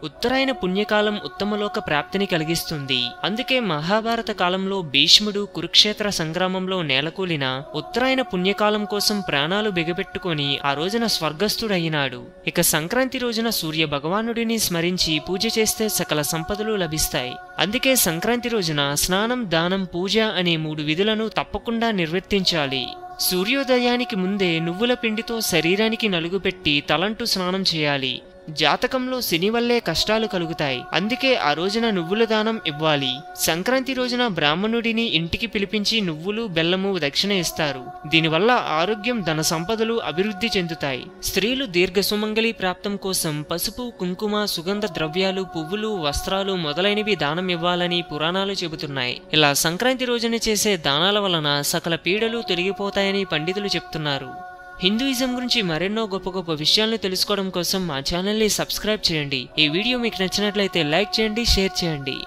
ఉత్తరాయణ పుణ్యకాలం ఉత్తమలోక ప్రాప్తిని కలిగిస్తుంది. అందుకే మహాభారత కాలంలో భీష్ముడు కురుక్షేత్ర సంగ్రామంలో నేలకూలిన ఉత్తరాయణ పుణ్యకాలం కోసం ప్రాణాలు బిగబెట్టుకొని ఆ రోజున స్వర్గస్థుడయినాడు. ఇక సంక్రాంతి రోజున సూర్య భగవానుడిని స్మరించి పూజ చేస్తే సకల సంపదలు లభిస్తాయి. అందుకే సంక్రాంతి రోజున స్నానం, దానం, పూజ అనే 3 విధులను తప్పకుండా నిర్వర్తించాలి. సూర్యోదయానికి ముందే నువ్వుల పిండితో శరీరానికి నలుగుపెట్టి తలంటూ స్నానం చేయాలి. జాతకంలో శని వల్లే కష్టాలు కలుగుతాయి. అందుకే ఆ రోజున నువ్వుల దానం ఇవ్వాలి. సంక్రాంతి రోజున బ్రాహ్మణుడిని ఇంటికి పిలిపించి నువ్వులు, బెల్లము దక్షిణ ఇస్తారు. దీనివల్ల ఆరోగ్యం, ధన సంపదలు అభివృద్ధి చెందుతాయి. స్త్రీలు దీర్ఘ సుమంగళి ప్రాప్తం కోసం పసుపు, కుంకుమ, సుగంధ ద్రవ్యాలు, పువ్వులు, వస్త్రాలు మొదలైనవి దానం ఇవ్వాలని పురాణాలు చెబుతున్నాయి. ఇలా సంక్రాంతి రోజున చేసే దానాల వలన సకల పీడలు తొలగిపోతాయని పండితులు చెప్తున్నారు. హిందూయిజం గురించి మరెన్నో గొప్ప గొప్ప విషయాలను తెలుసుకోవడం కోసం మా ఛానల్ని సబ్స్క్రైబ్ చేయండి. ఈ వీడియో మీకు నచ్చినట్లయితే లైక్ చేయండి, షేర్ చేయండి.